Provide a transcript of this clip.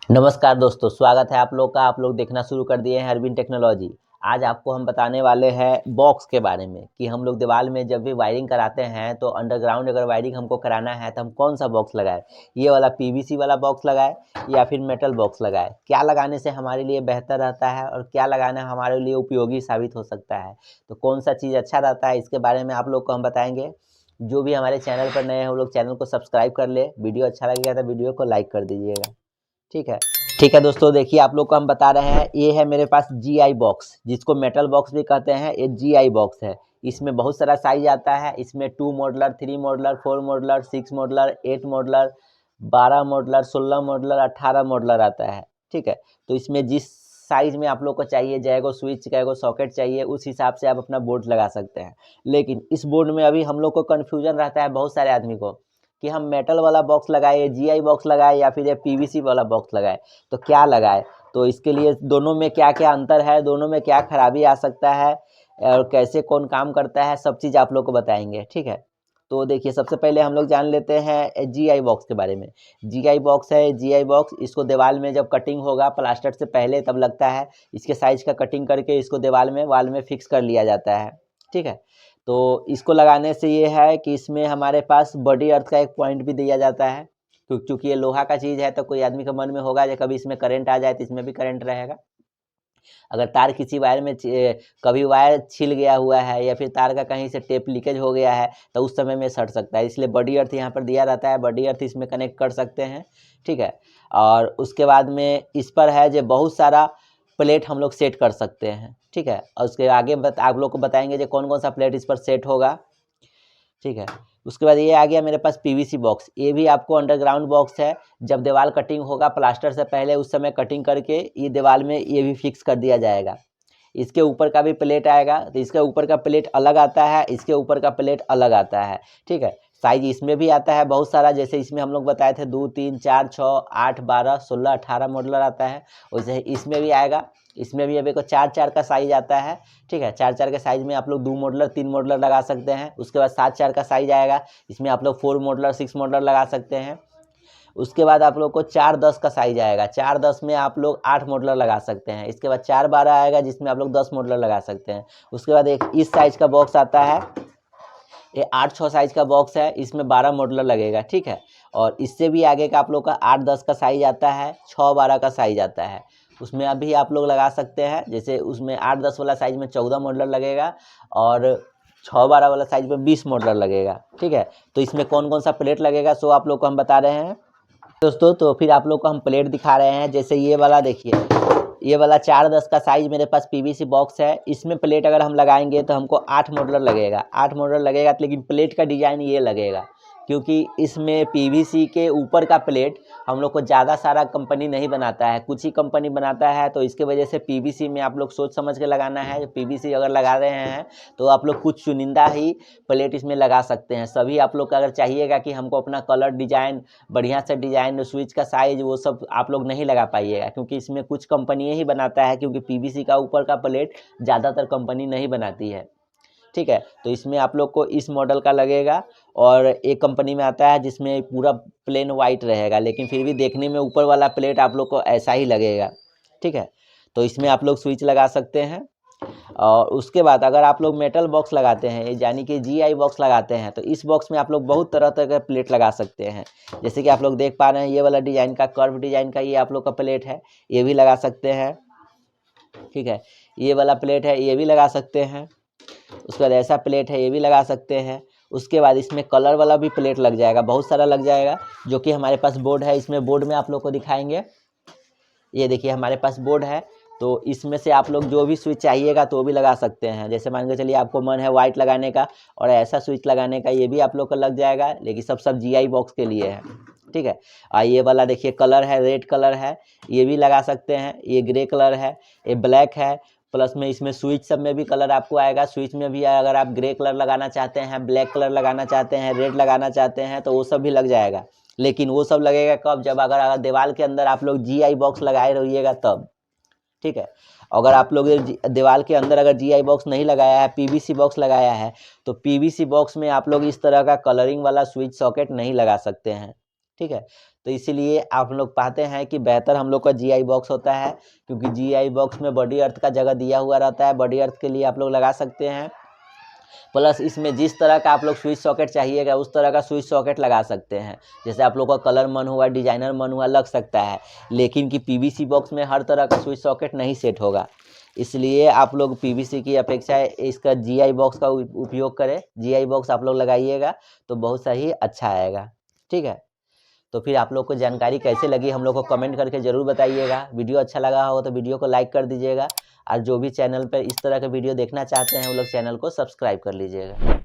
नमस्कार दोस्तों, स्वागत है आप लोग का। आप लोग देखना शुरू कर दिए हैं अरविंद टेक्नोलॉजी। आज आपको हम बताने वाले हैं बॉक्स के बारे में कि हम लोग दीवार में जब भी वायरिंग कराते हैं तो अंडरग्राउंड अगर वायरिंग हमको कराना है तो हम कौन सा बॉक्स लगाएं। ये वाला पीवीसी वाला बॉक्स लगाएं या फिर मेटल बॉक्स लगाएं। क्या लगाने से हमारे लिए बेहतर रहता है और क्या लगाना हमारे लिए उपयोगी साबित हो सकता है, तो कौन सा चीज़ अच्छा रहता है, इसके बारे में आप लोग को हम बताएंगे। जो भी हमारे चैनल पर नए हैं वो लोग चैनल को सब्सक्राइब कर ले। वीडियो अच्छा लगेगा तो वीडियो को लाइक कर दीजिएगा। ठीक है। ठीक है दोस्तों, देखिए आप लोग को हम बता रहे हैं, ये है मेरे पास जीआई बॉक्स, जिसको मेटल बॉक्स भी कहते हैं। ये जीआई बॉक्स है। इसमें बहुत सारा साइज आता है। इसमें 2 modular, 3 modular, 4 modular, 6 modular, 8 modular, 12 modular, 16 modular, 18 modular आता है। ठीक है। तो इसमें जिस साइज में आप लोग को चाहिए, जैगो स्विच, कैगो सॉकेट चाहिए, उस हिसाब से आप अपना बोर्ड लगा सकते हैं। लेकिन इस बोर्ड में अभी हम लोग को कन्फ्यूजन रहता है बहुत सारे आदमी को कि हम मेटल वाला बॉक्स लगाए, जीआई बॉक्स लगाए या फिर ये पीवीसी वाला बॉक्स लगाए, तो क्या लगाए। तो इसके लिए दोनों में क्या क्या अंतर है, दोनों में क्या खराबी आ सकता है और कैसे कौन काम करता है, सब चीज़ आप लोग को बताएंगे। ठीक है। तो देखिए, सबसे पहले हम लोग जान लेते हैं जीआई बॉक्स के बारे में। जीआई बॉक्स है, जीआई बॉक्स इसको दीवार में जब कटिंग होगा प्लास्टर से पहले तब लगता है। इसके साइज का कटिंग करके इसको दीवार में वाल में फिक्स कर लिया जाता है। ठीक है। तो इसको लगाने से ये है कि इसमें हमारे पास बॉडी अर्थ का एक पॉइंट भी दिया जाता है। क्योंकि ये लोहा का चीज़ है तो कोई आदमी के मन में होगा कि कभी इसमें करंट आ जाए तो इसमें भी करंट रहेगा। अगर तार किसी वायर में कभी वायर छिल गया हुआ है या फिर तार का कहीं से टेप लीकेज हो गया है तो उस समय में सट सकता है। इसलिए बॉडी अर्थ यहाँ पर दिया रहता है, बॉडी अर्थ इसमें कनेक्ट कर सकते हैं। ठीक है। और उसके बाद में इस पर है जो बहुत सारा प्लेट हम लोग सेट कर सकते हैं। ठीक है। और उसके आगे आप लोग को बताएंगे जो कौन कौन सा प्लेट इस पर सेट होगा। ठीक है। उसके बाद ये आ गया मेरे पास पीवीसी बॉक्स। ये भी आपको अंडरग्राउंड बॉक्स है। जब दीवार कटिंग होगा प्लास्टर से पहले उस समय कटिंग करके ये दीवार में ये भी फिक्स कर दिया जाएगा। इसके ऊपर का भी प्लेट आएगा, तो इसके ऊपर का प्लेट अलग आता है, इसके ऊपर का प्लेट अलग आता है। ठीक है। साइज इसमें भी आता है बहुत सारा, जैसे इसमें हम लोग बताए थे 2, 3, 4, 6, 8, 12, 16, 18 मॉडलर आता है। वैसे इसमें भी आएगा। इसमें भी अभी को 4-4 का साइज आता है। ठीक है। 4-4 के साइज में आप लोग 2 मॉडलर, 3 मॉडलर लगा सकते हैं। उसके बाद 7-4 का साइज आएगा। इसमें आप लोग 4 मॉडलर, 6 मॉडलर लगा सकते हैं। उसके बाद आप लोग को 4-10 का साइज आएगा। 4-10 में आप लोग 8 मॉडलर लगा सकते हैं। इसके बाद 4-12 आएगा जिसमें आप लोग 10 मॉडलर लगा सकते हैं। उसके बाद एक इस साइज का बॉक्स आता है, ये 8-6 साइज का बॉक्स है, इसमें 12 मॉडलर लगेगा। ठीक है। और इससे भी आगे का आप लोग का 8-10 का साइज आता है, 6-12 का साइज आता है। उसमें अभी आप लोग लगा सकते हैं, जैसे उसमें 8-10 वाला साइज में 14 मॉडलर लगेगा और 6-12 वाला साइज में 20 मॉडलर लगेगा। ठीक है। तो इसमें कौन कौन सा प्लेट लगेगा सो आप लोग को हम बता रहे हैं दोस्तों। तो फिर आप लोग को हम प्लेट दिखा रहे हैं। जैसे ये वाला देखिए, ये वाला 4-10 का साइज मेरे पास पीवीसी बॉक्स है। इसमें प्लेट अगर हम लगाएंगे तो हमको 8 मॉडलर लगेगा, 8 मॉडलर लगेगा। लेकिन प्लेट का डिजाइन ये लगेगा, क्योंकि इसमें पीवीसी के ऊपर का प्लेट हम लोग को ज़्यादा सारा कंपनी नहीं बनाता है, कुछ ही कंपनी बनाता है। तो इसके वजह से पीवीसी में आप लोग सोच समझ के लगाना है। पीवीसी अगर लगा रहे हैं तो आप लोग कुछ चुनिंदा ही प्लेट इसमें लगा सकते हैं। सभी आप लोग का अगर चाहिएगा कि हमको अपना कलर डिजाइन, बढ़िया से डिजाइन, स्विच का साइज, वो सब आप लोग नहीं लगा पाइएगा, क्योंकि इसमें कुछ कंपनी ही बनाता है। क्योंकि पीवीसी का ऊपर का प्लेट ज़्यादातर कंपनी नहीं बनाती है। ठीक है। तो इसमें आप लोग को इस मॉडल का लगेगा। और एक कंपनी में आता है जिसमें पूरा प्लेन वाइट रहेगा, लेकिन फिर भी देखने में ऊपर वाला प्लेट आप लोग को ऐसा ही लगेगा। ठीक है। तो इसमें आप लोग स्विच लगा सकते हैं। और उसके बाद अगर आप लोग मेटल बॉक्स लगाते हैं, यानी कि जीआई बॉक्स लगाते हैं, तो इस बॉक्स में आप लोग बहुत तरह तरह के प्लेट लगा सकते हैं। जैसे कि आप लोग देख पा रहे हैं, ये वाला डिजाइन का, कर्व डिजाइन का ये आप लोग का प्लेट है, ये भी लगा सकते हैं। ठीक है। ये वाला प्लेट है, ये भी लगा सकते हैं। उसके बाद ऐसा प्लेट है, ये भी लगा सकते हैं। उसके बाद इसमें कलर वाला भी प्लेट लग जाएगा, बहुत सारा लग जाएगा। जो कि हमारे पास बोर्ड है, इसमें बोर्ड में आप लोग को दिखाएंगे। ये देखिए हमारे पास बोर्ड है। तो इसमें से आप लोग जो भी स्विच चाहिएगा तो वो भी लगा सकते हैं। जैसे मान के चलिए आपको मन है वाइट लगाने का और ऐसा स्विच लगाने का, ये भी आप लोग को लग जाएगा। लेकिन सब जीआई बॉक्स के लिए है। ठीक है। ये वाला देखिए कलर है, रेड कलर है, ये भी लगा सकते हैं। ये ग्रे कलर है, ये ब्लैक है। प्लस में इसमें स्विच सब में भी कलर आपको आएगा। स्विच में भी अगर आप ग्रे कलर लगाना चाहते हैं, ब्लैक कलर लगाना चाहते हैं, रेड लगाना चाहते हैं, तो वो सब भी लग जाएगा। लेकिन वो सब लगेगा कब, जब अगर दीवार के अंदर आप लोग जीआई बॉक्स लगाए रहिएगा तब। ठीक है। अगर आप लोग दीवार के अंदर अगर जीआई बॉक्स नहीं लगाया है, पीवीसी बॉक्स लगाया है, तो पीवीसी बॉक्स में आप लोग इस तरह का कलरिंग वाला स्विच सॉकेट नहीं लगा सकते हैं। ठीक है। तो इसीलिए आप लोग पाते हैं कि बेहतर हम लोग का जीआई बॉक्स होता है, क्योंकि जीआई बॉक्स में बॉडी अर्थ का जगह दिया हुआ रहता है, बॉडी अर्थ के लिए आप लोग लगा सकते हैं। प्लस इसमें जिस तरह का आप लोग स्विच सॉकेट चाहिएगा उस तरह का स्विच सॉकेट लगा सकते हैं। जैसे आप लोग का कलर मन हुआ, डिजाइनर मन हुआ, लग सकता है, लेकिन कि पीवीसी बॉक्स में हर तरह का स्विच सॉकेट नहीं सेट होगा। इसलिए आप लोग पीवीसी की अपेक्षा इसका जीआई बॉक्स का उपयोग करें। जीआई बॉक्स आप लोग लगाइएगा तो बहुत सही अच्छा आएगा। ठीक है। तो फिर आप लोग को जानकारी कैसे लगी हम लोग को कमेंट करके ज़रूर बताइएगा। वीडियो अच्छा लगा हो तो वीडियो को लाइक कर दीजिएगा, और जो भी चैनल पर इस तरह के वीडियो देखना चाहते हैं वो लोग चैनल को सब्सक्राइब कर लीजिएगा।